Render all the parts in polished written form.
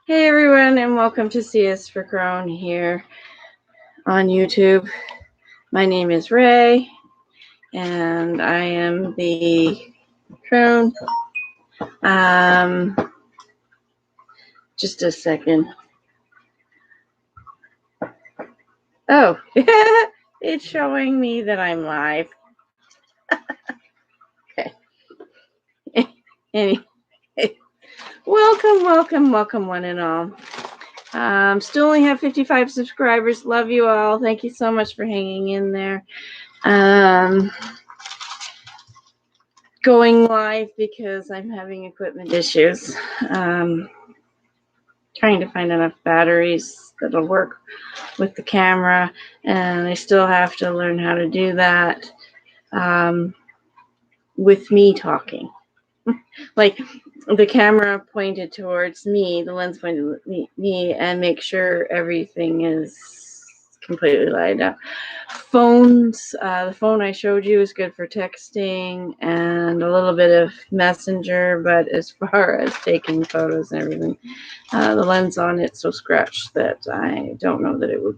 Hey everyone, and welcome to CS for Crone here on YouTube. My name is Ray, and I am the Crone. Just a second. Oh, it's showing me that I'm live. Okay. Anyway, welcome, one and all. Still only have 55 subscribers. Love you all. Thank you so much for hanging in there. Going live because I'm having equipment issues. Trying to find enough batteries that'll work with the camera, and I still have to learn how to do that with me talking. Like the camera pointed towards me, the lens pointed at me, and make sure everything is completely lined up. Phones, the phone I showed you is good for texting and a little bit of messenger, but as far as taking photos and everything, the lens on it's so scratched that I don't know that it would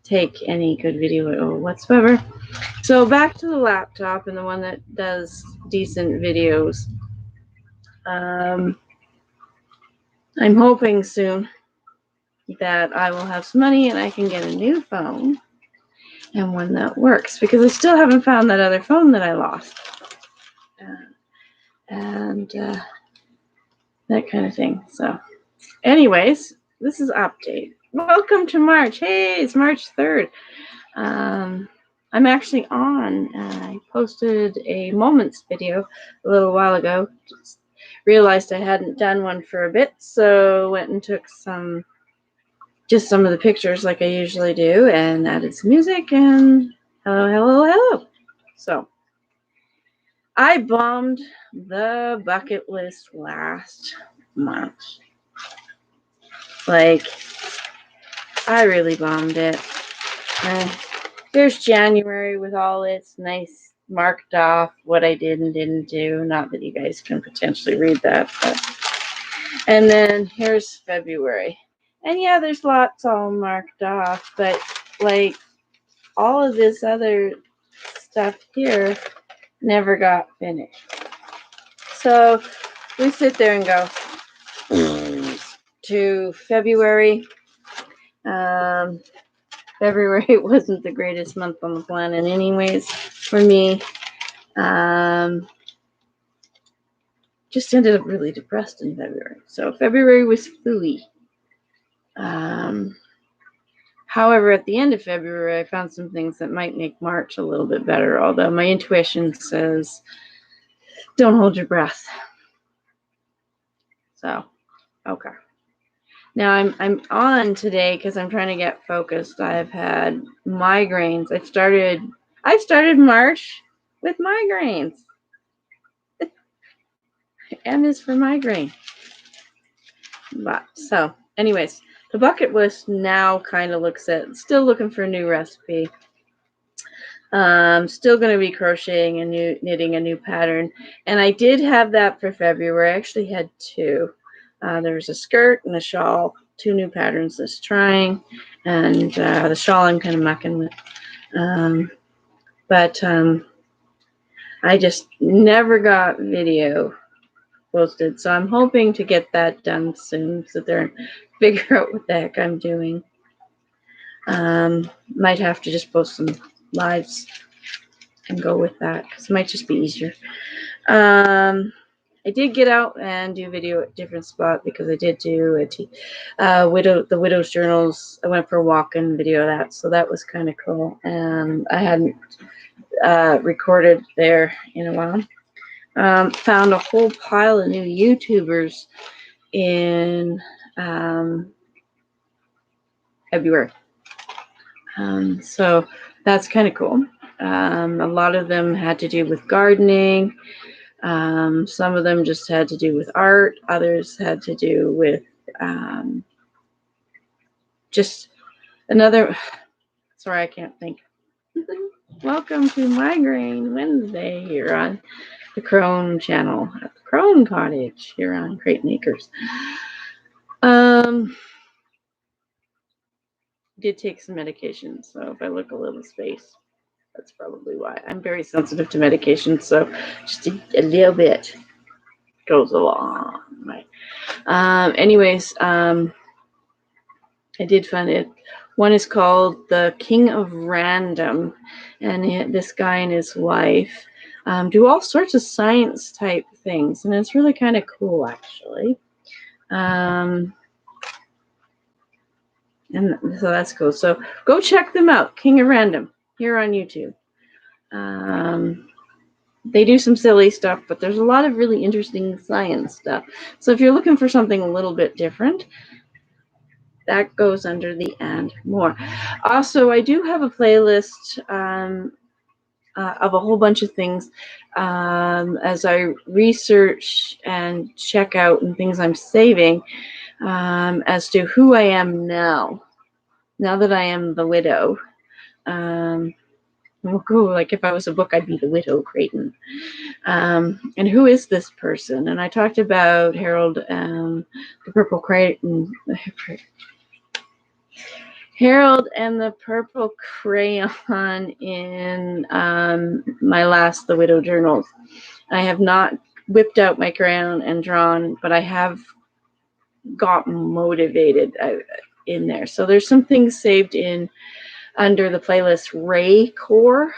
take any good video whatsoever. So back to the laptop and the one that does decent videos. I'm hoping soon that I will have some money and I can get a new phone and one that works, because I still haven't found that other phone that I lost. And that kind of thing. So anyways, this is update. Welcome to March. Hey, it's March 3rd. I'm actually on. I posted a Moments video a little while ago. Just realized I hadn't done one for a bit, so went and took some of the pictures like I usually do and added some music and hello. So I bombed the bucket list last month. Like, I really bombed it. Here's January with all its nice marked off what I did and didn't do. Not that you guys can potentially read that. But. And then here's February. And yeah, there's lots all marked off. But, like, all of this other stuff here never got finished. So we sit there and go to February. February wasn't the greatest month on the planet anyways for me. Just ended up really depressed in February. So February was fooey. However, at the end of February, I found some things that might make March a little bit better, although my intuition says don't hold your breath. So, okay. Now I'm on today because I'm trying to get focused. I've had migraines. I started March with migraines. M is for migraine. But so, anyways, the bucket list now kind of looks at still looking for a new recipe. Still going to be crocheting knitting a new pattern, and I did have that for February. I actually had two. There was a skirt and a shawl, two new patterns this trying, and the shawl I'm kind of mucking with. But I just never got video posted, so I'm hoping to get that done soon, sit there and figure out what the heck I'm doing. Might have to just post some lives and go with that, because it might just be easier. I did get out and do video at a different spot, because I did do the Widow's Journals. I went for a walk and video of that, so that was kind of cool. And I hadn't recorded there in a while. Found a whole pile of new YouTubers in February. So that's kind of cool. A lot of them had to do with gardening. Some of them just had to do with art. Others had to do with just another. Sorry, I can't think. Welcome to Migraine Wednesday here on the Crone channel at the Crone Cottage here on Crate Makers. Did take some medication, so if I look a little space, that's probably why. I'm very sensitive to medication, so just a little bit goes a long way. Anyways, I did find it. One is called The King of Random, and this guy and his wife do all sorts of science type things, and it's really kind of cool, actually. And so that's cool. So go check them out, King of Random, here on YouTube. They do some silly stuff, but there's a lot of really interesting science stuff. So if you're looking for something a little bit different, that goes under the and more. Also, I do have a playlist of a whole bunch of things as I research and check out and things I'm saving as to who I am now that I am the widow. Like if I was a book, I'd be the widow Creighton. And who is this person? And I talked about Harold the Purple Creighton. Harold and the Purple Crayon in my last The Widow Journals. I have not whipped out my crayon and drawn, but I have got motivated in there. So there's some things saved in under the playlist Ray Core,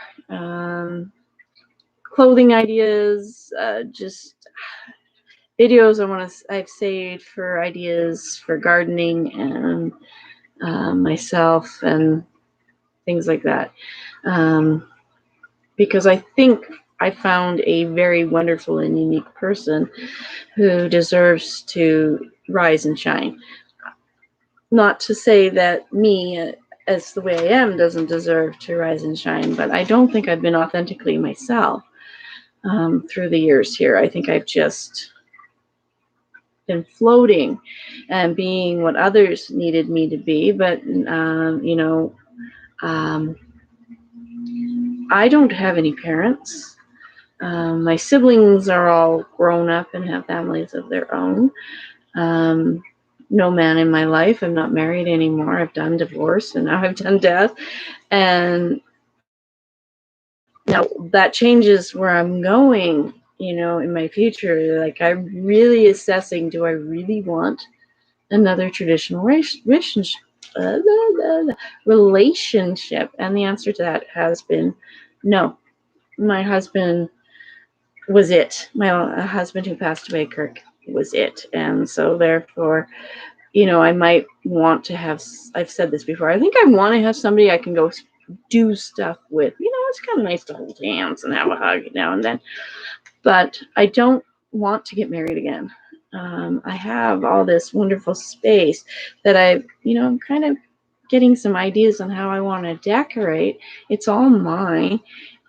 clothing ideas, just videos I've saved for ideas for gardening and myself and things like that. Because I think I found a very wonderful and unique person who deserves to rise and shine. Not to say that me, as the way I am, doesn't deserve to rise and shine, but I don't think I've been authentically myself through the years here. I think I've just been floating and being what others needed me to be, but I don't have any parents. My siblings are all grown up and have families of their own. No man in my life. I'm not married anymore. I've done divorce and now I've done death. And now that changes where I'm going, in my future. Like I'm really assessing, do I really want another traditional relationship? And the answer to that has been no. My husband was it. My husband who passed away, Kirk, was it. And so therefore, I might want to have, I've said this before, I think I want to have somebody I can go do stuff with. It's kind of nice to hold hands and have a hug now and then. But I don't want to get married again. I have all this wonderful space that I'm kind of getting some ideas on how I want to decorate. It's all mine.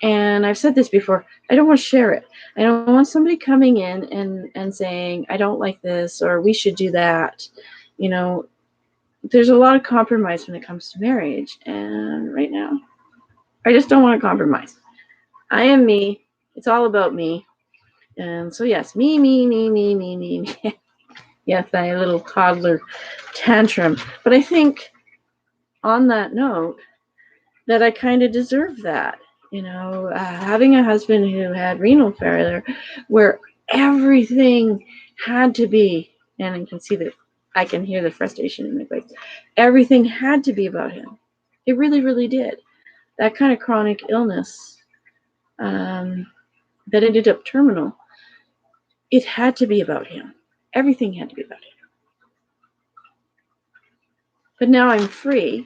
And I've said this before, I don't want to share it. I don't want somebody coming in and saying, I don't like this, or we should do that. There's a lot of compromise when it comes to marriage. And right now, I just don't want to compromise. I am me. It's all about me. And so, yes, me. Yes, a little toddler tantrum. But I think on that note, that I kind of deserve that. Having a husband who had renal failure, where everything had to be, and I can hear the frustration in my voice. Everything had to be about him. It really, really did. That kind of chronic illness that ended up terminal, it had to be about him. Everything had to be about him. But now I'm free.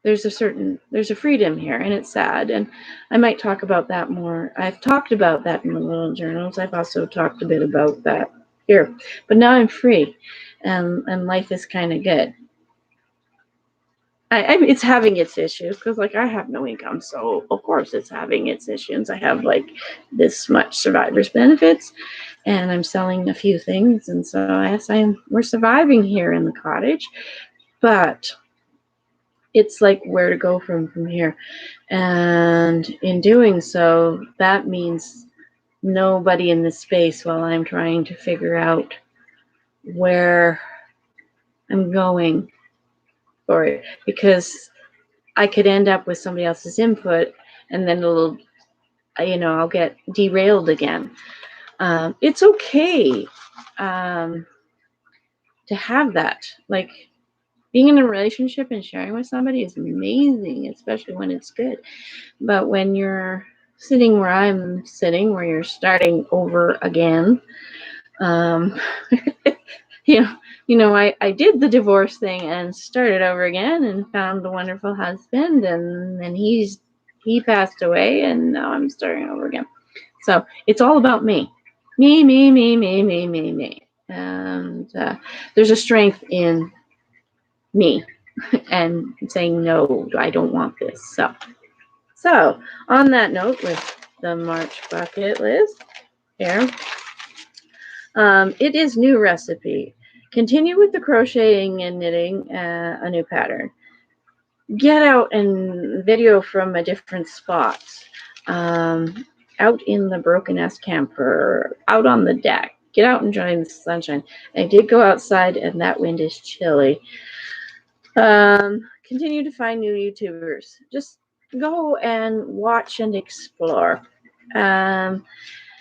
There's a freedom here, and it's sad, and I might talk about that more. I've talked about that in the little journals. I've also talked a bit about that here, but now I'm free, and life is kind of good. It's having its issues because I have no income, so of course it's having its issues. I have this much survivor's benefits, and I'm selling a few things, and so yes, we're surviving here in the cottage, but it's where to go from here. And in doing so, that means nobody in this space while I'm trying to figure out where I'm going for it because I could end up with somebody else's input and then I'll get derailed again. It's okay to have that. Like, being in a relationship and sharing with somebody is amazing, especially when it's good. But when you're sitting where I'm sitting, where you're starting over again, um, I did the divorce thing and started over again and found a wonderful husband, and then he passed away, and now I'm starting over again. So it's all about me. Me, me, me, me, me, me, me. And there's a strength in me and saying, no, I don't want this. So on that note, with the March bucket list here, it is new recipe. Continue with the crocheting and knitting a new pattern. Get out and video from a different spot. Out in the Broken Ass camper, out on the deck. Get out and enjoy the sunshine. I did go outside, and that wind is chilly. Continue to find new YouTubers. Just go and watch and explore.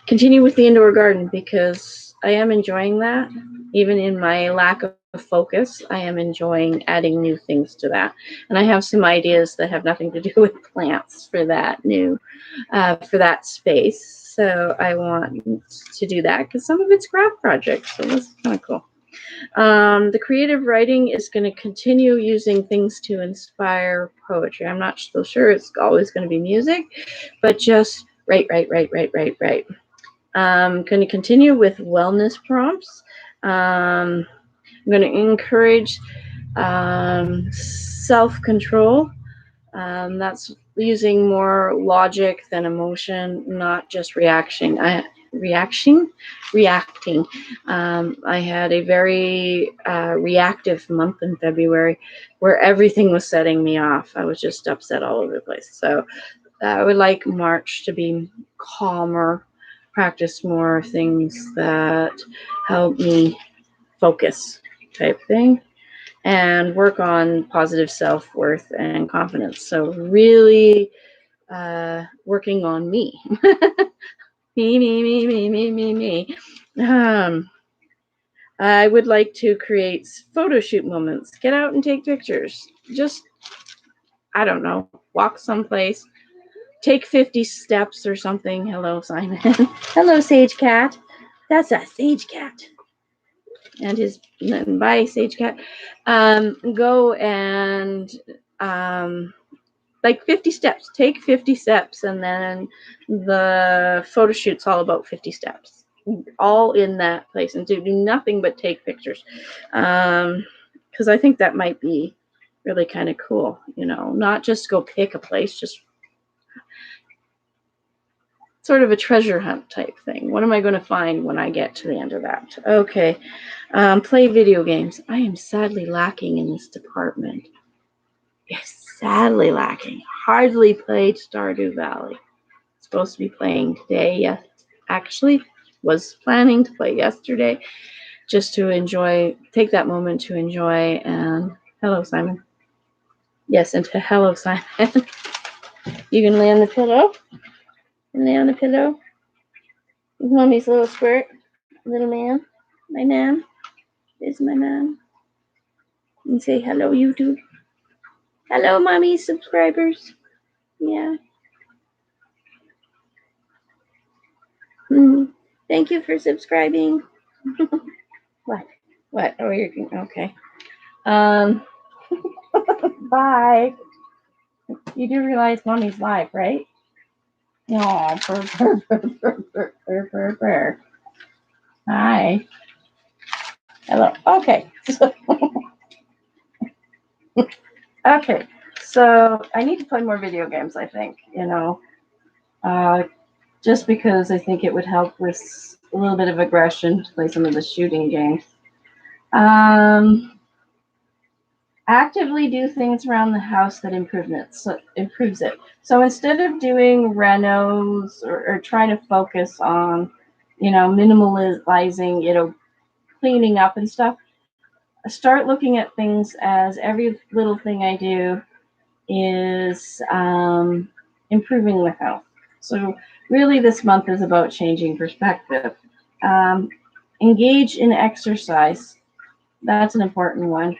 Continue with the indoor garden because I am enjoying that. Even in my lack of focus, I am enjoying adding new things to that. And I have some ideas that have nothing to do with plants for that for that space. So I want to do that because some of it's craft projects. So this is kind of cool. The creative writing is going to continue using things to inspire poetry. I'm not so sure it's always going to be music, but just write. I'm going to continue with wellness prompts. I'm going to encourage self-control. That's using more logic than emotion, not just reacting. I had a very reactive month in February where everything was setting me off. I was just upset all over the place. So I would like March to be calmer, practice more things that help me focus type thing, and work on positive self-worth and confidence. So really working on me. me. I would like to create photo shoot moments. Get out and take pictures. Just, I don't know, walk someplace. Take 50 steps or something. Hello, Simon. Hello, Sage Cat. That's a Sage Cat. And bye, Sage Cat. Go and like 50 steps. Take 50 steps, and then the photo shoot's all about 50 steps. All in that place, and do nothing but take pictures. Because I think that might be really kind of cool, not just go pick a place, just sort of a treasure hunt type thing. What am I going to find when I get to the end of that? Okay. Play video games. I am sadly lacking in this department. Yes, sadly lacking. Hardly played Stardew Valley. Supposed to be playing today. Yes, actually was planning to play yesterday, just to take that moment to enjoy. And hello, Simon. Yes, and to hello, Simon. You can lay on the pillow. Lay on the pillow. Mommy's little squirt. Little man. My man. There's my man. And say hello, YouTube. Hello, mommy subscribers. Yeah. Thank you for subscribing. What? Oh, you're okay. Bye. You do realize mommy's live, right? No. Hi. Hello. Okay. Okay. So I need to play more video games, I think, just because I think it would help with a little bit of aggression to play some of the shooting games. Actively do things around the house that improves it. So instead of doing renos or trying to focus on, minimalizing, cleaning up and stuff, start looking at things as every little thing I do is improving my health. So really this month is about changing perspective. Um, engage in exercise. That's an important one,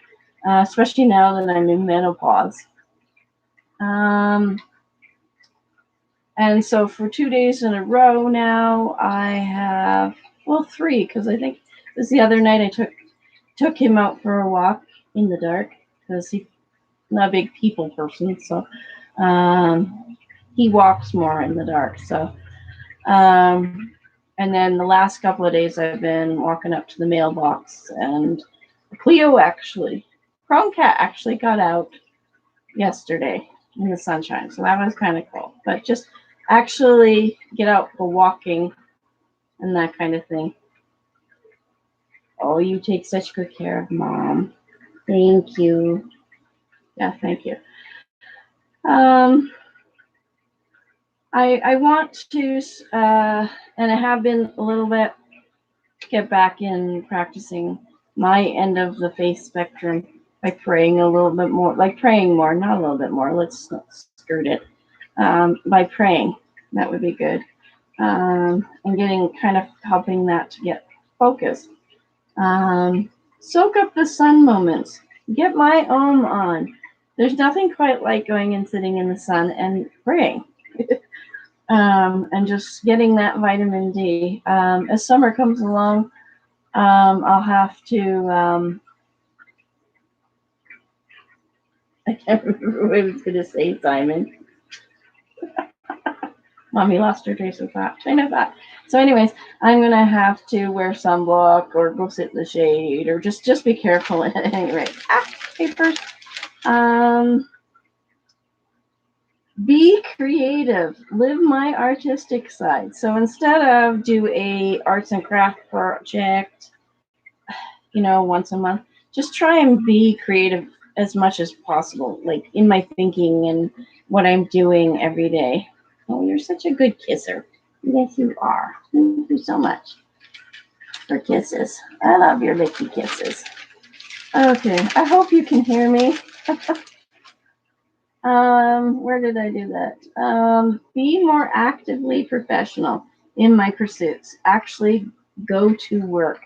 especially now that I'm in menopause. And so for 2 days in a row now, I have, well, 3, because I think it was the other night I took him out for a walk in the dark because he's not a big people person, so he walks more in the dark. So, and then the last couple of days I've been walking up to the mailbox, and Cleo actually, Chrome Cat actually got out yesterday in the sunshine, so that was kind of cool. But just actually get out for walking and that kind of thing. Oh, you take such good care of Mom. Thank you. Yeah, thank you. I want to, and I have been a little bit, get back in practicing my end of the faith spectrum by praying a little bit more, like praying more, not a little bit more. Let's not skirt it. By praying, that would be good. And getting kind of helping that to get focused. Soak up the sun moments. Get my own on. There's nothing quite like going and sitting in the sun and praying. And just getting that vitamin D. As summer comes along, I'll have to, I can't remember what I was going to say, Simon. Mommy lost her trace of thought. Train of thought. So anyways, I'm going to have to wear sunblock or go sit in the shade or just be careful at any rate. Papers. Be creative. Live my artistic side. So instead of do a arts and craft project, once a month, just try and be creative as much as possible, like in my thinking and what I'm doing every day. Oh, you're such a good kisser. Yes, you are. Thank you so much for kisses. I love your licky kisses. Okay, I hope you can hear me. Where did I do that? Be more actively professional in my pursuits. Actually go to work.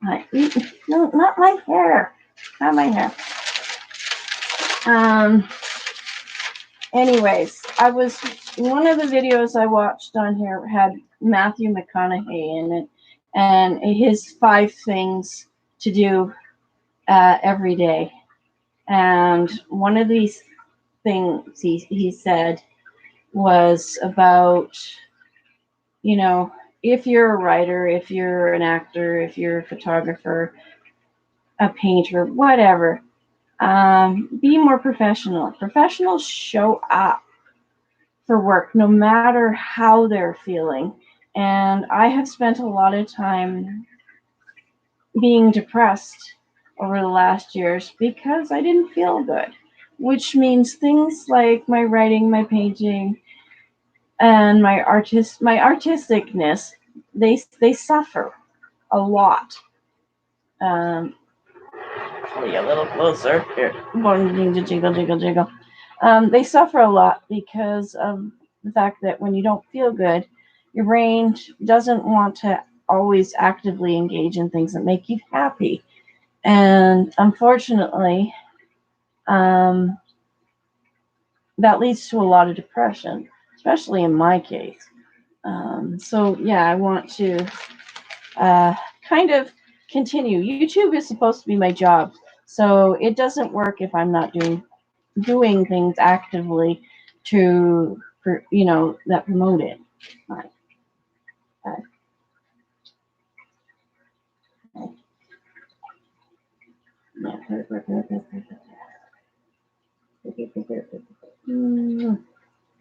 No, not my hair. Not my hair. Anyways, one of the videos I watched on here had Matthew McConaughey in it, and his 5 things to do every day. And one of these things he said was about, if you're a writer, if you're an actor, if you're a photographer, a painter, whatever, be more professional. Professionals show up for work no matter how they're feeling. And I have spent a lot of time being depressed over the last years because I didn't feel good, which means things like my writing, my painting, and my artisticness, they suffer a lot. Pull you a little closer here. Jiggle, jiggle, jiggle. They suffer a lot because of the fact that when you don't feel good, your brain doesn't want to always actively engage in things that make you happy. And unfortunately, that leads to a lot of depression, especially in my case. So yeah, I want to kind of continue. YouTube is supposed to be my job, so it doesn't work if I'm not doing things actively that promote it. Right.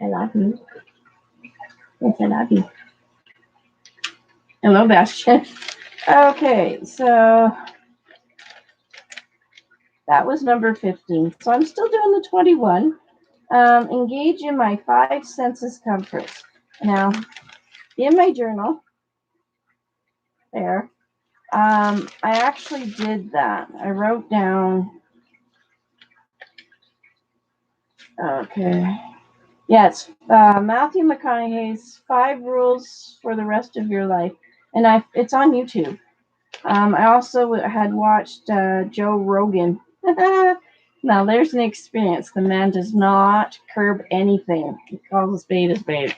I love you. Yes, I love you. Hello, Bastion. Okay, so that was number 15. So I'm still doing the 21. Engage in my 5 senses comforts. Now, in my journal, there, I actually did that. I wrote down, okay. Yeah, it's Matthew McConaughey's 5 Rules for the Rest of Your Life. And it's on YouTube. I also had watched Joe Rogan. Now, there's an experience. The man does not curb anything. He calls a spade a spade.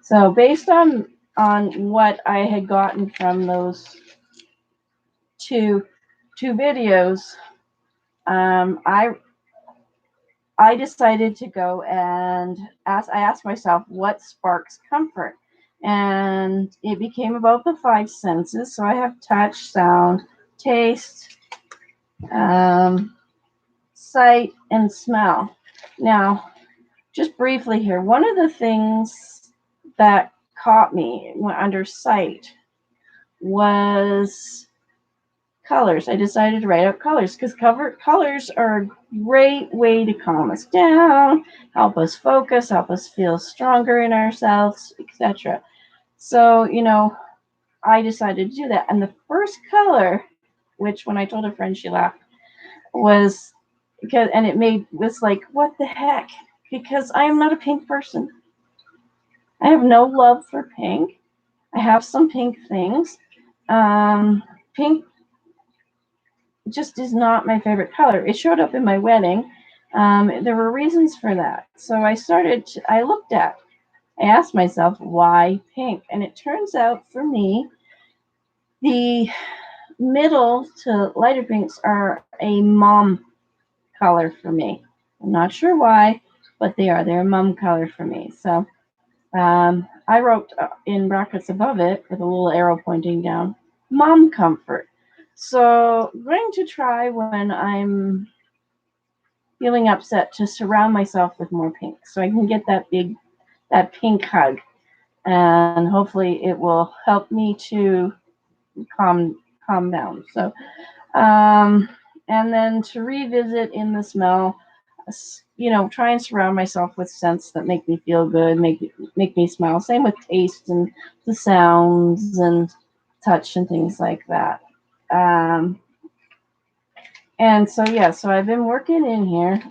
So based on what I had gotten from those two videos, I decided to go and I asked myself what sparks comfort, and it became about the 5 senses. So I have touch, sound, taste, sight, and smell. Now, just briefly here, one of the things that caught me under sight was colors. I decided to write out colors because colors are a great way to calm us down, help us focus, help us feel stronger in ourselves, etc. So, I decided to do that. And the first color, which when I told a friend, she laughed, was and it was like, what the heck? Because I am not a pink person. I have no love for pink. I have some pink things. Pink just is not my favorite color. It showed up in my wedding. There were reasons for that. So I asked myself, why pink? And it turns out for me, the middle to lighter pinks are a mom color for me. I'm not sure why, but they're a mom color for me. So I wrote in brackets above it with a little arrow pointing down, mom comfort. So I'm going to try when I'm feeling upset to surround myself with more pink so I can get that pink hug, and hopefully it will help me to calm down. So and then to revisit in the smell, try and surround myself with scents that make me feel good, make me smile. Same with taste and the sounds and touch and things like that. And so, yeah, so I've been working in here,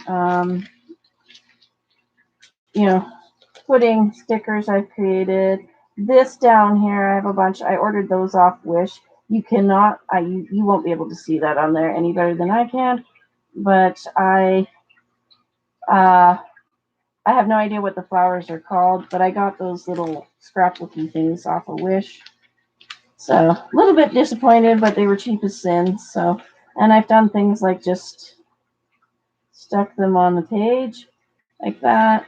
putting stickers I've created. This down here, I have a bunch. I ordered those off Wish. You cannot, you won't be able to see that on there any better than I can. But I have no idea what the flowers are called, but I got those little scrapbooky things off of Wish. So a little bit disappointed, but they were cheap as sin. So, and I've done things like just stuck them on the page like that.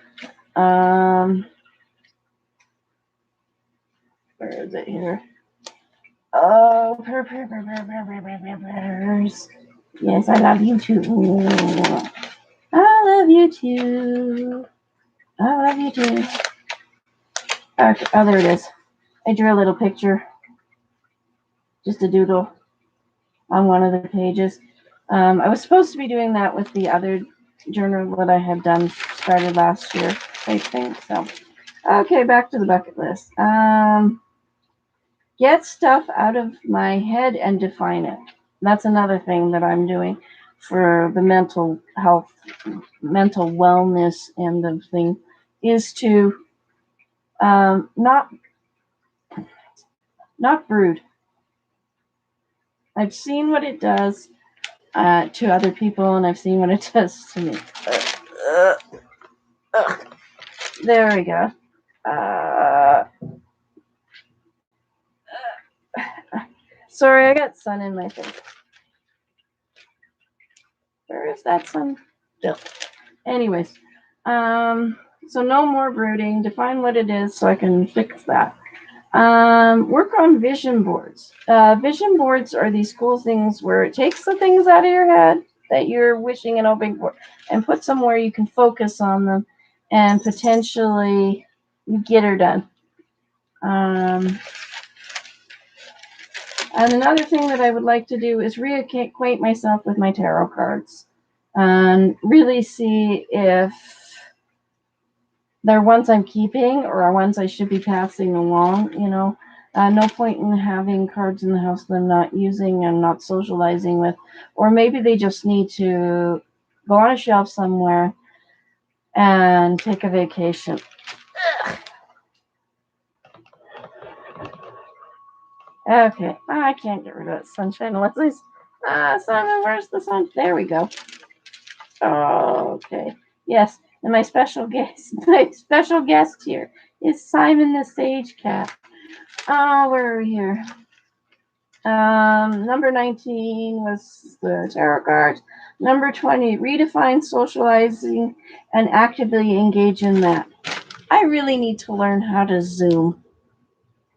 Where is it here? Oh, purrs. Yes, I love you too. I love you too. I love you too. Okay, oh, there it is. I drew a little picture, just a doodle on one of the pages. I was supposed to be doing that with the other journal that I had started last year, I think. So, okay, back to the bucket list. Get stuff out of my head and define it. That's another thing that I'm doing for the mental health, mental wellness end of thing, is to not brood. I've seen what it does to other people, and I've seen what it does to me. There we go. Sorry, I got sun in my face. Where is that sun? Still. Anyways, so no more brooding. Define what it is so I can fix that. Work on vision boards. Vision boards are these cool things where it takes the things out of your head that you're wishing and hoping for and puts them where you can focus on them and potentially get her done. And another thing that I would like to do is reacquaint myself with my tarot cards and really see if they're ones I'm keeping or are ones I should be passing along, no point in having cards in the house that I'm not using and not socializing with. Or maybe they just need to go on a shelf somewhere and take a vacation. Okay, I can't get rid of that sunshine unless Simon, where's the sun? There we go. Okay, yes, and my special guest here is Simon the Sage Cat. Where are we here? Number 19 was the tarot cards. Number 20, redefine socializing and actively engage in that. I really need to learn how to Zoom.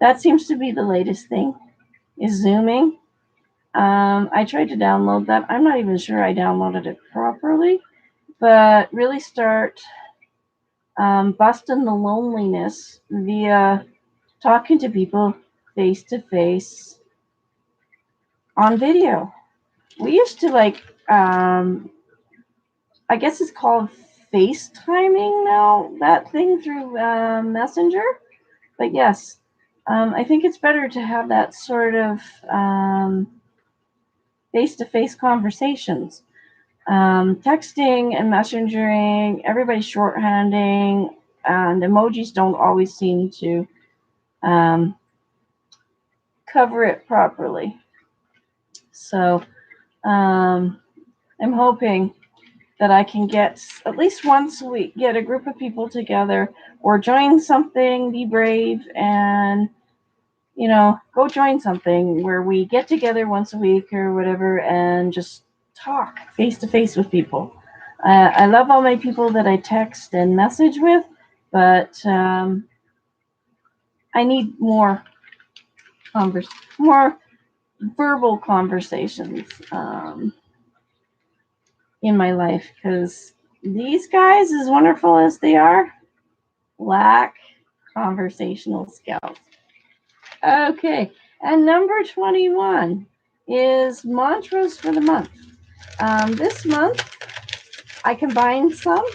That seems to be the latest thing, is Zooming. I tried to download that. I'm not even sure I downloaded it properly, but really start busting the loneliness via talking to people face to face on video. We used to I guess it's called FaceTiming now, that thing through Messenger. But yes, I think it's better to have that sort of face-to-face conversations. Texting and messengering, everybody's shorthanding, and emojis don't always seem to cover it properly. So I'm hoping that I can get at least once a week, get a group of people together or join something, be brave, and, go join something where we get together once a week or whatever and just talk face to face with people. I love all my people that I text and message with, but I need more more verbal conversations in my life, because these guys, as wonderful as they are, lack conversational skills. Okay, and number 21 is mantras for the month. This month, I combined some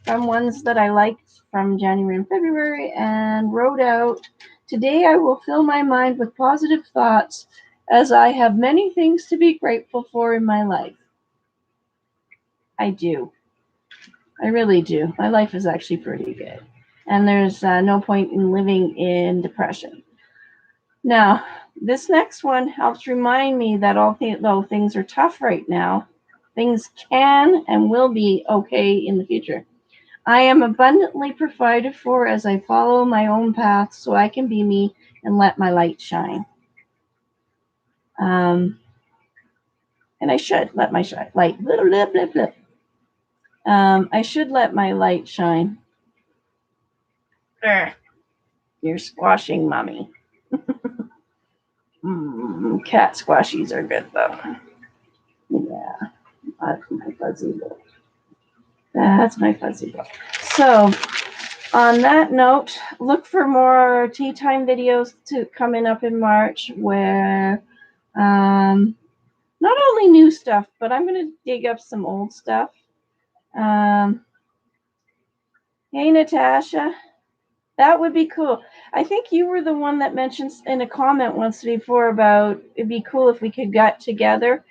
from ones that I liked from January and February and wrote out, today I will fill my mind with positive thoughts as I have many things to be grateful for in my life. I do. I really do. My life is actually pretty good. And there's no point in living in depression. Now, this next one helps remind me that although things are tough right now, things can and will be okay in the future. I am abundantly provided for as I follow my own path so I can be me and let my light shine. And I should let my light. Blah, blah, blah, blah. I should let my light shine. You're squashing, mommy. Cat squashies are good, though. Yeah, that's my fuzzy book. That's my fuzzy book. So, on that note, look for more tea time videos coming up in March, where not only new stuff, but I'm going to dig up some old stuff. Hey, Natasha. That would be cool. I think you were the one that mentioned in a comment once before about it'd be cool if we could get together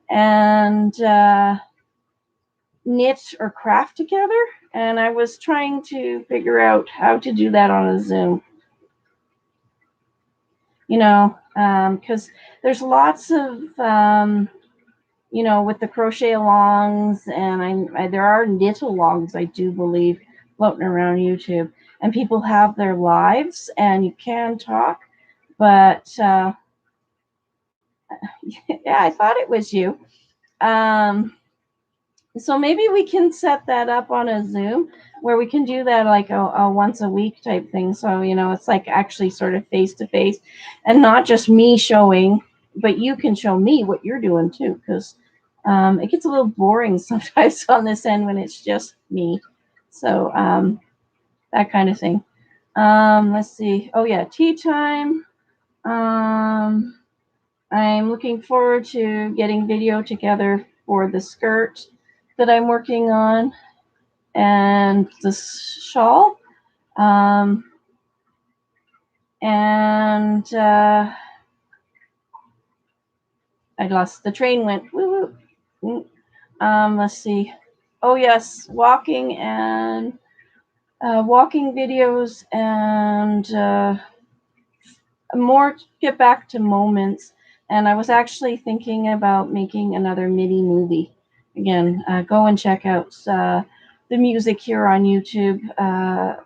and knit or craft together. And I was trying to figure out how to do that on a Zoom. Because there's lots of, with the crochet alongs, and there are knit alongs, I do believe, floating around YouTube. And people have their lives, and you can talk, but yeah, I thought it was you. So maybe we can set that up on a Zoom where we can do that like a once a week type thing. So, it's like actually sort of face to face and not just me showing, but you can show me what you're doing too, because it gets a little boring sometimes on this end when it's just me. So that kind of thing. Let's see. Oh yeah, tea time. I'm looking forward to getting video together for the skirt that I'm working on and the shawl. And I lost the train. Went woo woo. Let's see. Oh yes, walking and walking videos and more get back to moments. And I was actually thinking about making another mini movie. Again, go and check out the music here on YouTube.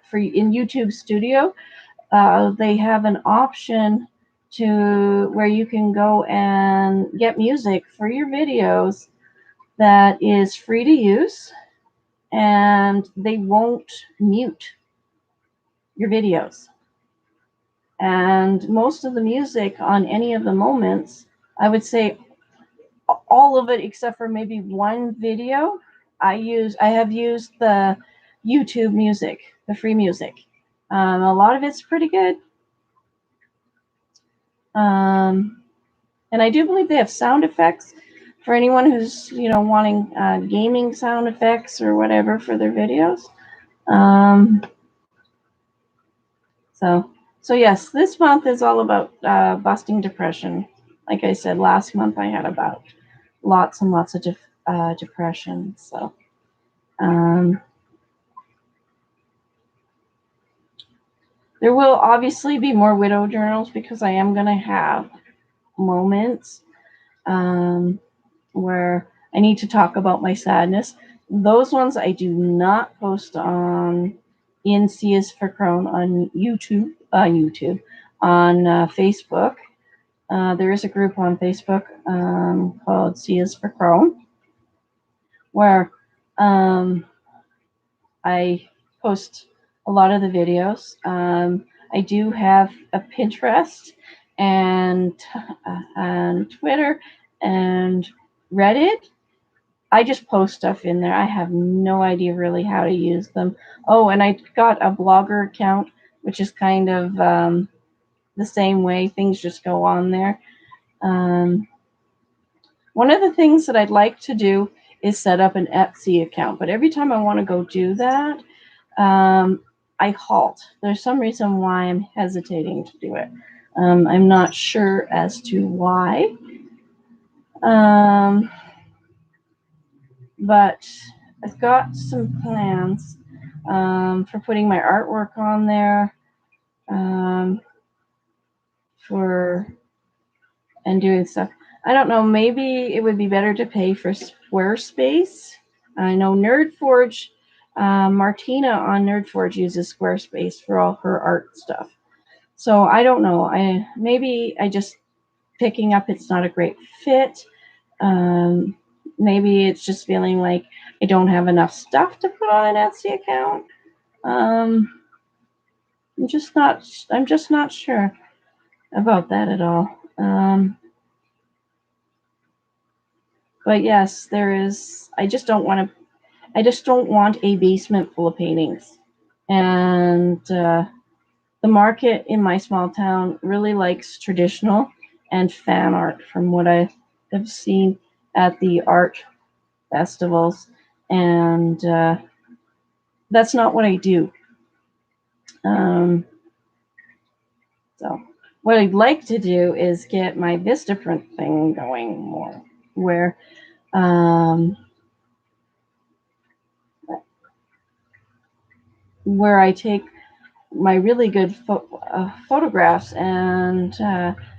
For in YouTube Studio, they have an option to where you can go and get music for your videos that is free to use, and they won't mute your videos. And most of the music on any of the moments, I would say all of it except for maybe one video, I have used the YouTube music, the free music. A lot of it's pretty good. And I do believe they have sound effects for anyone who's wanting gaming sound effects or whatever for their videos. So yes, this month is all about busting depression. Like I said, last month I had about lots and lots of depression. So there will obviously be more widow journals because I am going to have moments where I need to talk about my sadness. Those ones I do not post on in C is for Crone on YouTube, on Facebook. There is a group on Facebook called C is for Crone where I post a lot of the videos. I do have a Pinterest and Twitter and Reddit. I just post stuff in there. I have no idea really how to use them. Oh, and I got a blogger account, which is kind of the same way. Things just go on there. One of the things that I'd like to do is set up an Etsy account, but every time I want to go do that, I halt. There's some reason why I'm hesitating to do it. I'm not sure as to why. But I've got some plans for putting my artwork on there, for and doing stuff. I don't know. Maybe it would be better to pay for Squarespace. I know NerdForge. Martina on NerdForge uses Squarespace for all her art stuff. So I don't know. Maybe I just picking up it's not a great fit. Maybe it's just feeling like I don't have enough stuff to put on an Etsy account. I'm just not sure about that at all. But yes, there is. I just don't want a basement full of paintings. And the market in my small town really likes traditional and fan art from what I have seen at the art festivals. And that's not what I do. So what I'd like to do is get my Vistaprint thing going more, where I take my really good photographs and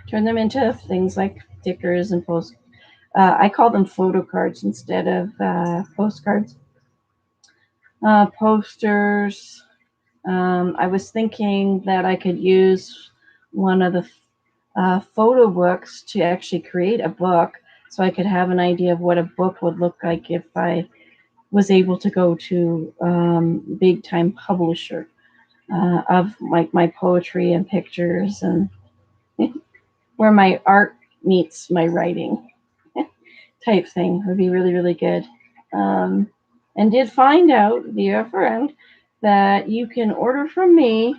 turn them into things like stickers and post. I call them photo cards instead of postcards. Posters. I was thinking that I could use one of the photo books to actually create a book, so I could have an idea of what a book would look like if I was able to go to big time publisher of like my poetry and pictures, and where my art meets my writing type thing would be really, really good. And did find out via a friend that you can order from me,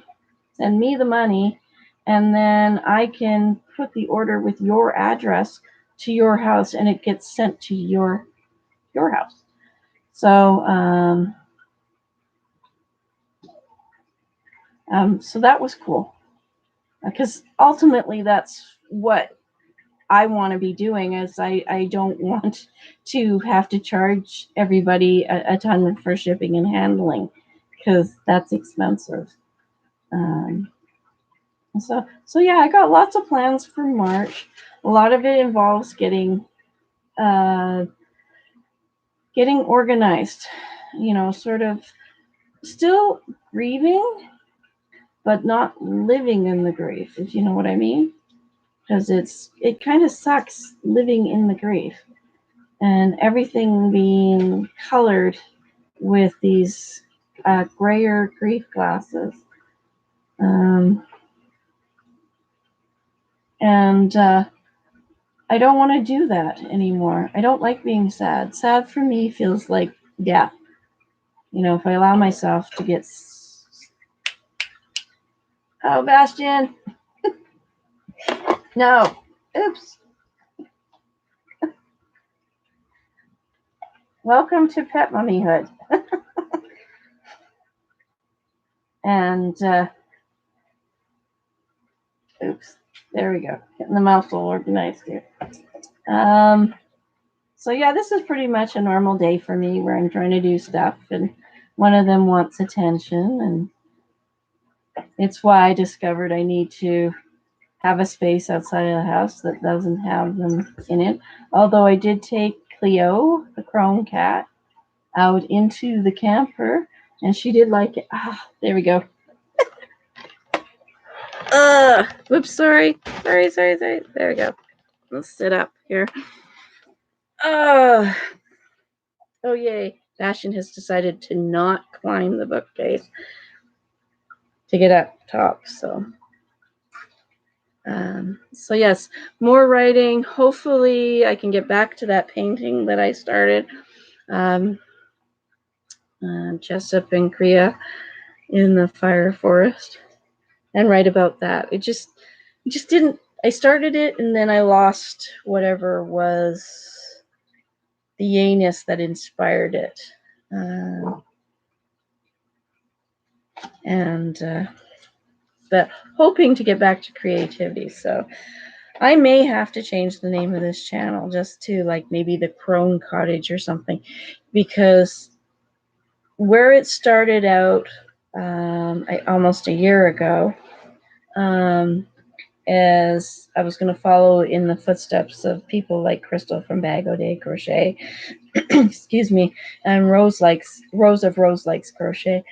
send me the money, and then I can put the order with your address to your house, and it gets sent to your house. So So that was cool, because ultimately that's what I want to be doing. Is I don't want to have to charge everybody a ton for shipping and handling, because that's expensive. Um, so yeah, I got lots of plans for March. A lot of it involves getting organized, sort of still grieving, but not living in the grief, if you know what I mean. Because it kind of sucks living in the grief and everything being colored with these grayer grief glasses. And I don't want to do that anymore. I don't like being sad. Sad for me feels like death. If I allow myself to get... Oh, Bastion! No. Oops. Welcome to Pet Mummyhood. And, oops. There we go. Getting the mouse all organized here. So yeah, this is pretty much a normal day for me where I'm trying to do stuff, and one of them wants attention, and it's why I discovered I need to have a space outside of the house that doesn't have them in it. Although I did take Cleo, the crone cat, out into the camper, and she did like it. There we go. Whoops, sorry. There we go. Let's sit up here. Oh, yay. Bastion has decided to not climb the bookcase to get up top. So yes, more writing. Hopefully I can get back to that painting that I started. Jessup and Kriya in the fire forest, and write about that. It just didn't... I started it and then I lost whatever was the yayness that inspired it. But hoping to get back to creativity. So I may have to change the name of this channel just to like maybe the Crone Cottage or something, because where it started out almost a year ago, as I was going to follow in the footsteps of people like Crystal from Bag O' Day Crochet, excuse me, and Rose of Rose Likes Crochet.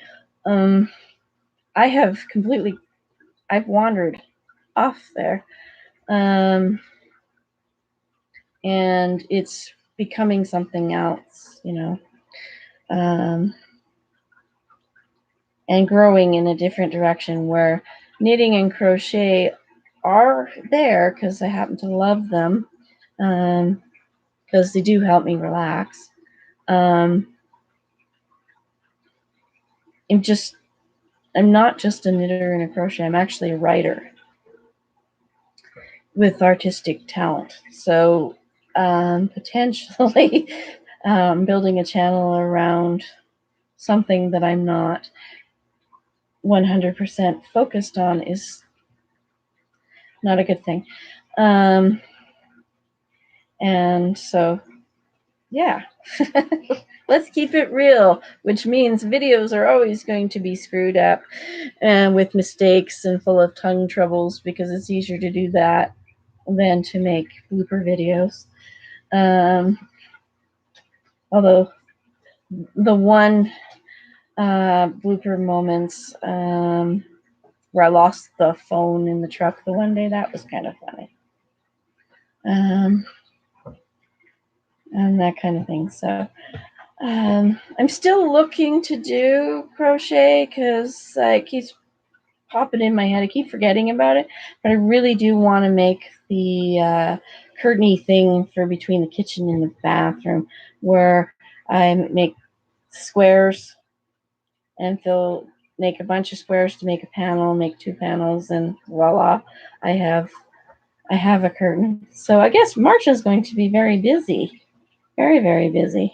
I've wandered off there, and it's becoming something else, and growing in a different direction, where knitting and crochet are there because I happen to love them, because they do help me relax. I'm not just a knitter and a crochet. I'm actually a writer with artistic talent. So potentially building a channel around something that I'm not 100% focused on is not a good thing. And so, yeah, let's keep it real, which means videos are always going to be screwed up and with mistakes and full of tongue troubles, because it's easier to do that than to make blooper videos. Although the one blooper moments where I lost the phone in the truck the one day, that was kind of funny. And that kind of thing. So I'm still looking to do crochet because it keeps popping in my head. I keep forgetting about it, but I really do want to make the curtainy thing for between the kitchen and the bathroom, where I make squares and make a bunch of squares to make a panel, make 2 panels, and voila, I have a curtain. So I guess March is going to be very busy. Very, very busy.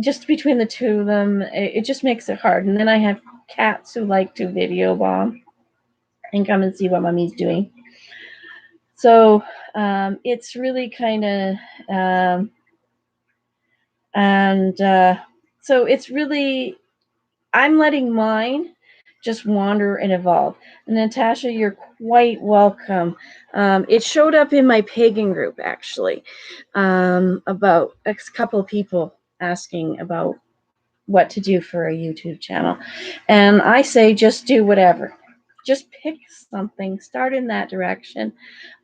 just between the two of them, it just makes it hard. And then I have cats who like to video bomb and come and see what mommy's doing. So it's really kind of, so it's really, I'm letting mine just wander and evolve. And Natasha, you're quite welcome. It showed up in my pagan group, actually, about a couple of people asking about what to do for a YouTube channel. And I say, just do whatever. Just pick something, start in that direction.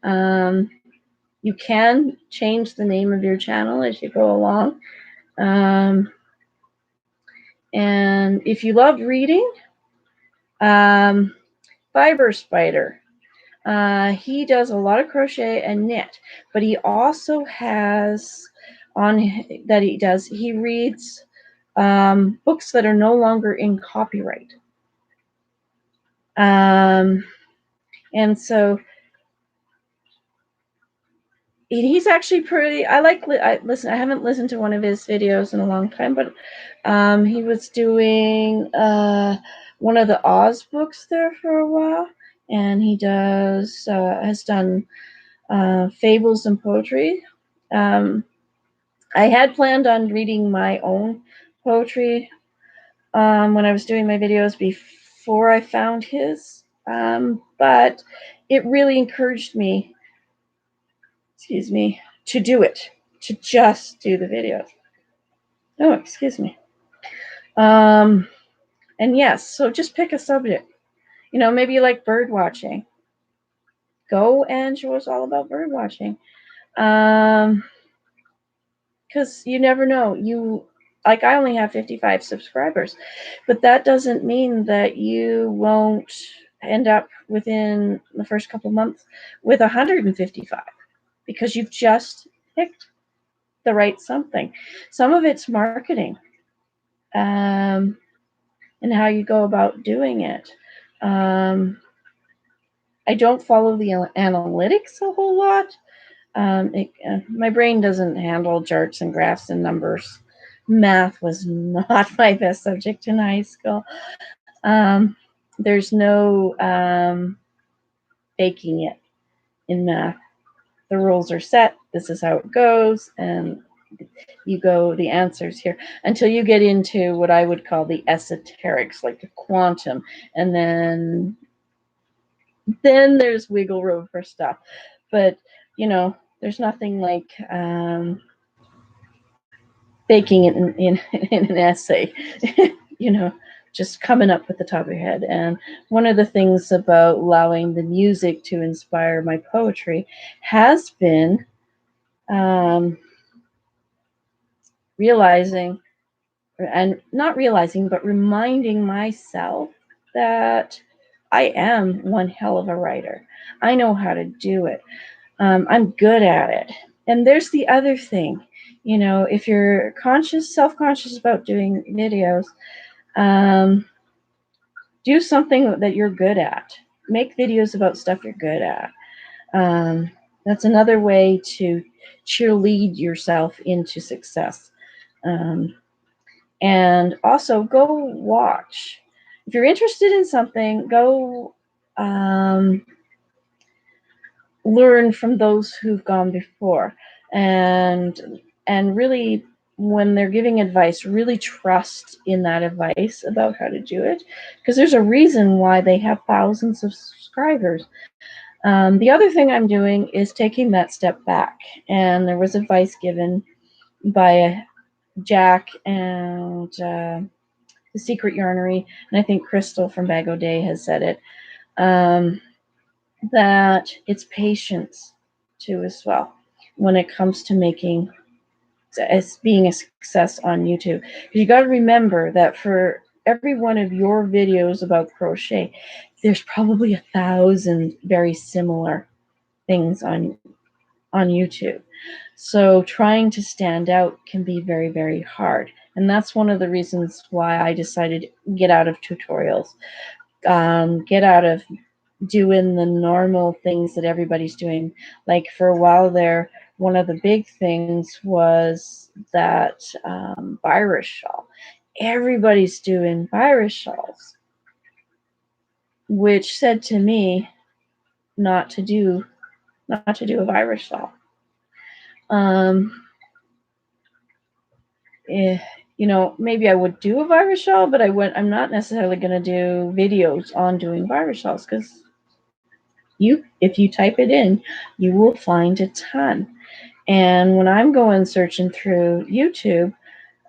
You can change the name of your channel as you go along. And if you love reading, Fiber Spider, he does a lot of crochet and knit, but he also has he reads books that are no longer in copyright. And so he's actually pretty, listen, I haven't listened to one of his videos in a long time, but he was doing one of the Oz books there for a while, and he has done fables and poetry. I had planned on reading my own poetry when I was doing my videos before I found his, but it really encouraged me, to do it, to just do the videos. Oh, excuse me. And yes, so just pick a subject. Maybe you like bird watching. Go and show us all about bird watching. Because you never know. I only have 55 subscribers, but that doesn't mean that you won't end up within the first couple months with 155, because you've just picked the right something. Some of it's marketing, and how you go about doing it. I don't follow the analytics a whole lot. My brain doesn't handle charts and graphs and numbers. Math was not my best subject in high school. There's no faking it in math. The rules are set. This is how it goes, and the answers here, until you get into what I would call the esoterics, like the quantum, and then there's wiggle room for stuff. But there's nothing like baking it in an essay. Just coming up with the top of your head. And one of the things about allowing the music to inspire my poetry has been realizing, and not realizing, but reminding myself that I am one hell of a writer. I know how to do it. I'm good at it. And there's the other thing, if you're self-conscious about doing videos, do something that you're good at. Make videos about stuff you're good at. That's another way to cheerlead yourself into success. And also go watch. If you're interested in something, go learn from those who've gone before, and really, when they're giving advice, really trust in that advice about how to do it, because there's a reason why they have thousands of subscribers. The other thing I'm doing is taking that step back, and there was advice given by Jack and the Secret Yarnery, and I think Crystal from Bag O'Day has said it, that it's patience too as well when it comes to being a success on YouTube. You got to remember that for every one of your videos about crochet, there's probably 1,000 very similar things on YouTube. So trying to stand out can be very, very hard. And that's one of the reasons why I decided to get out of tutorials, get out of doing the normal things that everybody's doing. Like for a while there, one of the big things was that virus shawl. Everybody's doing virus shawls, which said to me not to do a virus shawl. Maybe I would do a virus shawl, but I'm not necessarily going to do videos on doing virus shawls, because if you type it in, you will find a ton. And when I'm going searching through YouTube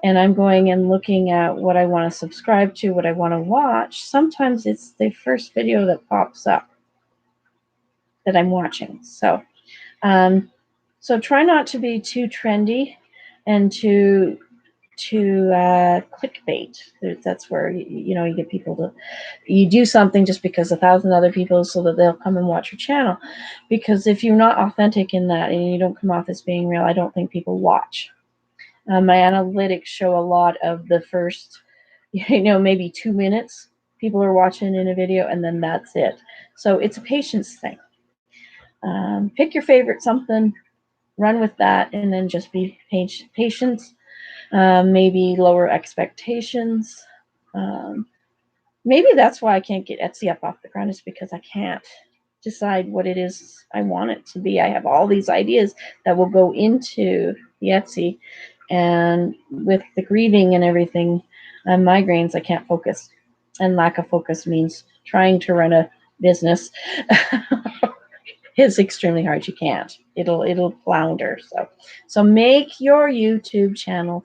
and I'm going and looking at what I want to subscribe to, what I want to watch, sometimes it's the first video that pops up that I'm watching. So try not to be too trendy and to clickbait. That's where you get people to do something just because 1,000 other people, so that they'll come and watch your channel. Because if you're not authentic in that and you don't come off as being real, I don't think people watch. My analytics show a lot of the first maybe 2 minutes people are watching in a video, and then that's it. So it's a patience thing. Pick your favorite something, run with that, and then just be patient. Maybe lower expectations. Maybe that's why I can't get Etsy up off the ground, is because I can't decide what it is I want it to be. I have all these ideas that will go into the Etsy, and with the grieving and everything, migraines, I can't focus. And lack of focus means trying to run a business is extremely hard. You can't. It'll flounder. So make your YouTube channel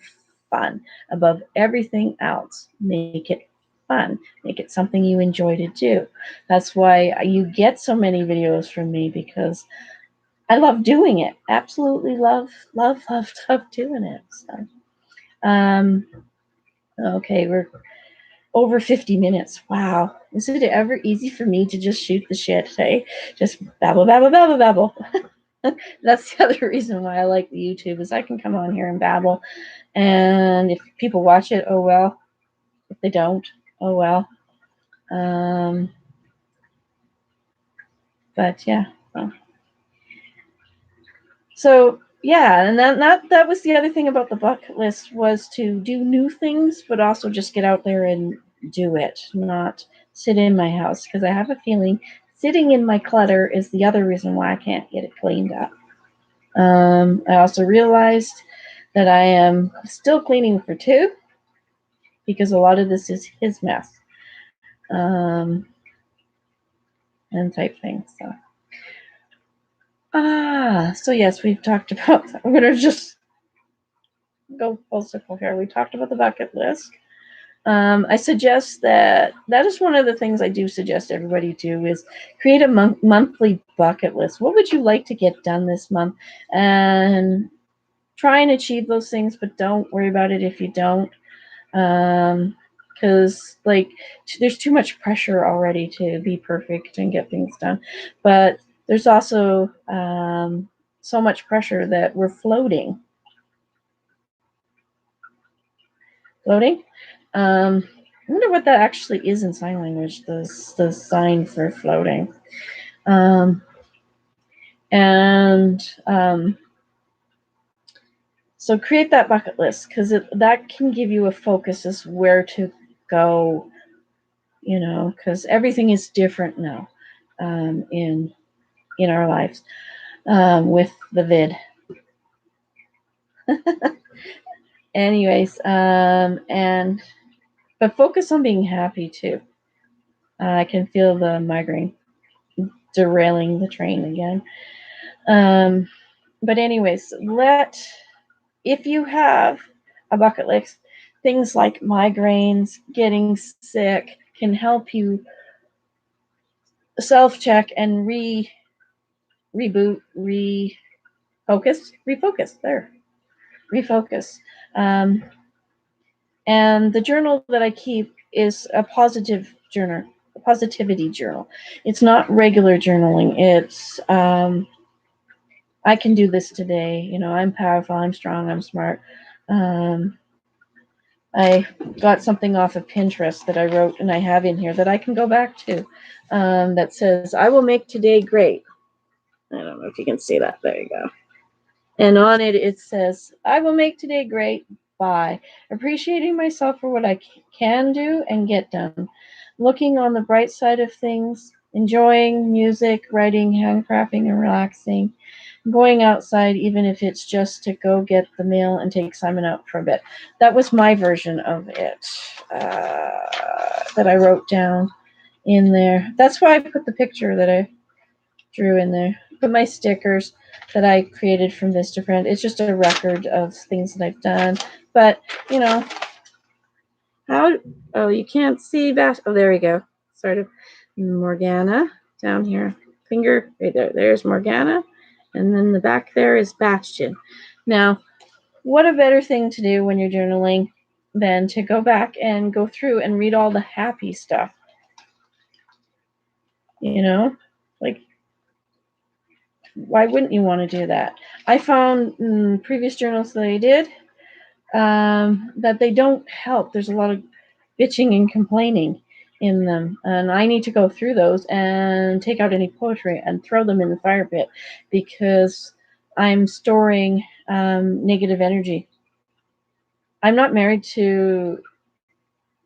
fun above everything else. Make it fun. Make it something you enjoy to do. That's why you get so many videos from me, because I love doing it. Absolutely love doing it. So, okay, we're over 50 minutes. Wow. Is it ever easy for me to just shoot the shit, hey? Just babble. That's the other reason why I like the YouTube, is I can come on here and babble. And if people watch it, oh well. If they don't, oh well. But yeah. So yeah, and that was the other thing about the bucket list, was to do new things, but also just get out there and do it, not sit in my house, because I have a feeling sitting in my clutter is the other reason why I can't get it cleaned up. I also realized that I am still cleaning for two, because a lot of this is his mess, and type things. So yes, we've talked about, I'm going to just go full circle here. We talked about the bucket list. I suggest that is one of the things I do suggest everybody do, is create a monthly bucket list. What would you like to get done this month? And try and achieve those things, but don't worry about it if you don't. Because there's too much pressure already to be perfect and get things done. But there's also so much pressure that we're floating. I wonder what that actually is in sign language, the sign for floating. So create that bucket list, because that can give you a focus as where to go, because everything is different now in our lives with the vid. Anyways, but focus on being happy too. I can feel the migraine derailing the train again. But anyways, if you have a bucket list, things like migraines, getting sick, can help you self-check and refocus. And the journal that I keep is a positivity journal. It's not regular journaling. It's I can do this today. I'm powerful, I'm strong, I'm smart. I got something off of Pinterest that I wrote, and I have in here that I can go back to, that says, I will make today great. I don't know if you can see that. There you go. And on it, it says, I will make today great by appreciating myself for what I can do and get done, looking on the bright side of things, enjoying music, writing, handcrafting, and relaxing, going outside, even if it's just to go get the mail and take Simon out for a bit. That was my version of it that I wrote down in there. That's why I put the picture that I drew in there. Put my stickers that I created from Vistaprint. It's just a record of things that I've done. But, you know, how, oh, you can't see that. Oh, there we go. Sort of Morgana down here. Finger, right there. There's Morgana. And then the back there is Bastion. Now, what a better thing to do when you're journaling than to go back and go through and read all the happy stuff. You know, like, why wouldn't you want to do that? I found in previous journals that I did that they don't help. There's a lot of bitching and complaining in them, and I need to go through those and take out any poetry and throw them in the fire pit because I'm storing negative energy. I'm not married to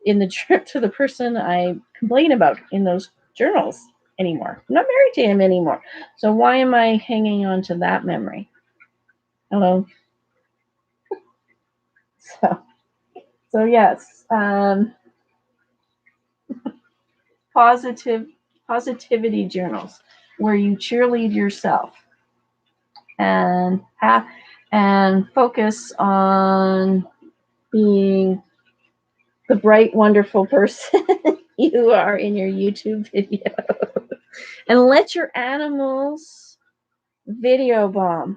to the person I complain about in those journals anymore. I'm not married to him anymore. So why am I hanging on to that memory? Hello. So yes, positivity journals where you cheerlead yourself and focus on being the bright, wonderful person you are in your YouTube video, and let your animals video bomb.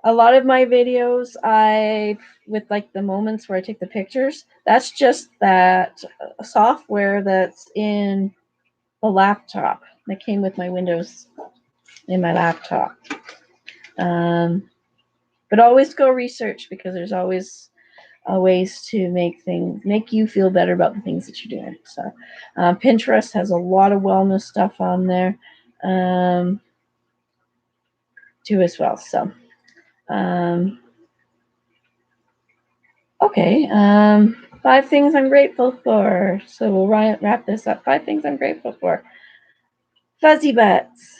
A lot of my videos, with like the moments where I take the pictures, that's just that software that's in the laptop that came with my Windows in my laptop. But always go research because there's always ways to make you feel better about the things that you're doing. So Pinterest has a lot of wellness stuff on there too as well. So okay, 5 things I'm grateful for. So we'll wrap this up. 5 things I'm grateful for. Fuzzy butts.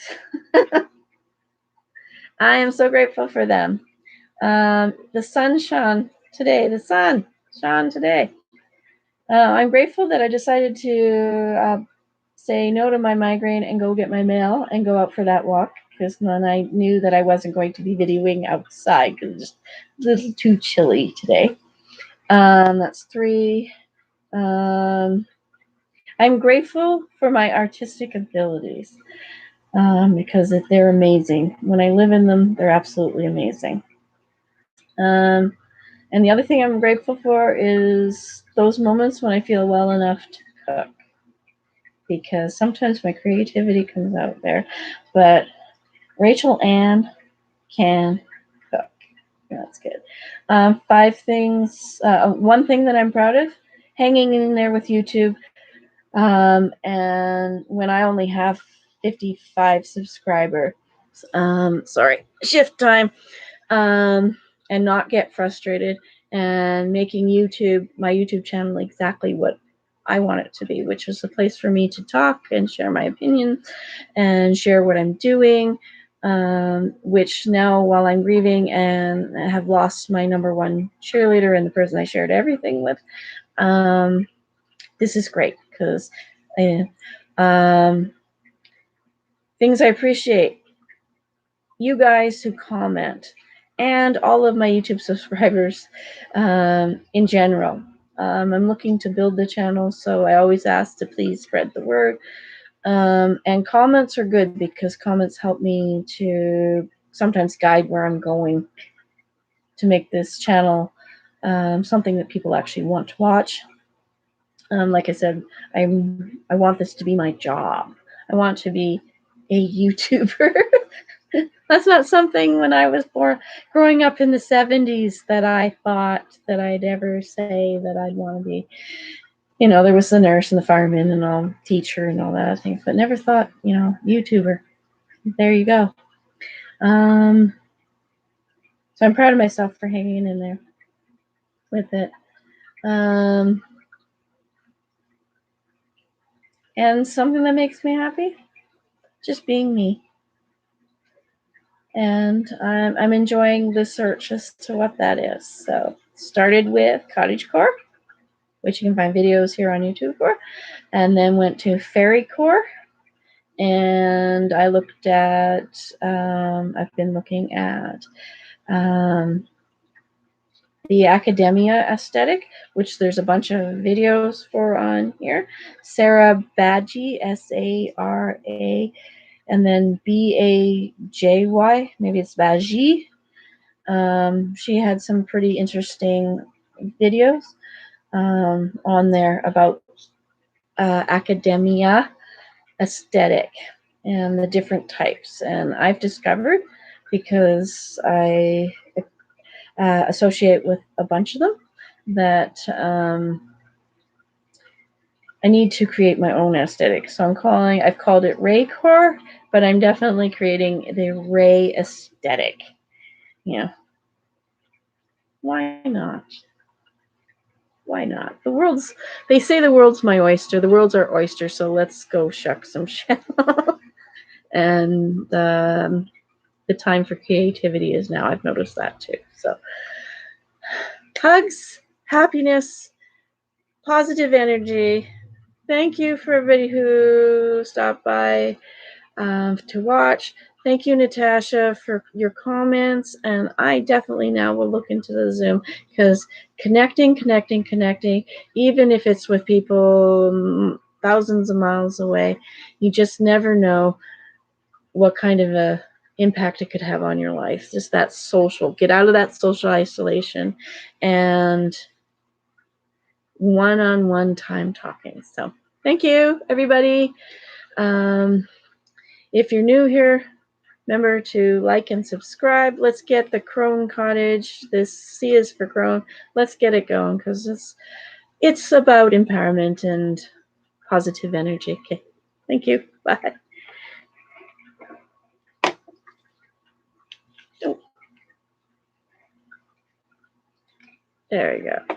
I am so grateful for them. The sun shone today. The sun shone today. I'm grateful that I decided to say no to my migraine and go get my mail and go out for that walk because then I knew that I wasn't going to be videoing outside because it's just a little too chilly today. That's 3. I'm grateful for my artistic abilities because they're amazing. When I live in them, they're absolutely amazing. And the other thing I'm grateful for is those moments when I feel well enough to cook. Because sometimes my creativity comes out there. But Rachel Ann can cook. That's good. 5 things. 1 thing that I'm proud of, hanging in there with YouTube. And when I only have 55 subscribers, shift time, and not get frustrated and making my YouTube channel exactly what I want it to be, which is a place for me to talk and share my opinion and share what I'm doing, which now while I'm grieving and I have lost my number 1 cheerleader and the person I shared everything with, this is great because things I appreciate. You guys who comment and all of my YouTube subscribers in general. I'm looking to build the channel, so I always ask to please spread the word. And comments are good because comments help me to sometimes guide where I'm going to make this channel something that people actually want to watch. Like I said, I want this to be my job. I want to be a YouTuber. That's not something when I was growing up in the 70s that I thought that I'd ever say that I'd want to be. You know, there was the nurse and the fireman and all, teacher and all that things, but never thought, YouTuber. There you go. So I'm proud of myself for hanging in there with it. And something that makes me happy, just being me. And I'm enjoying the search as to what that is. So started with cottagecore, which you can find videos here on YouTube for, and then went to fairycore. And I looked at, I've been looking at the academia aesthetic, which there's a bunch of videos for on here. Sarah Bajy, S-A-R-A, and then B-A-J-Y, maybe it's Bajy. She had some pretty interesting videos on there about academia aesthetic and the different types. And I've discovered, because I associate with a bunch of them, that I need to create my own aesthetic. So I've called it Raycore, but I'm definitely creating the Ray aesthetic. Yeah. Why not? Why not? They say the world's my oyster. The world's our oyster, so let's go shuck some shit. And the time for creativity is now. I've noticed that too. So hugs, happiness, positive energy. Thank you for everybody who stopped by to watch. Thank you, Natasha, for your comments. And I definitely now will look into the Zoom, because connecting, even if it's with people thousands of miles away, you just never know what kind of a impact it could have on your life. Just that social, get out of that social isolation and one-on-one time talking. So thank you, everybody. If you're new here, remember to like and subscribe. Let's get the Crone Cottage. This C is for Crone. Let's get it going, because it's about empowerment and positive energy. Okay. Thank you. Bye. Oh. There we go.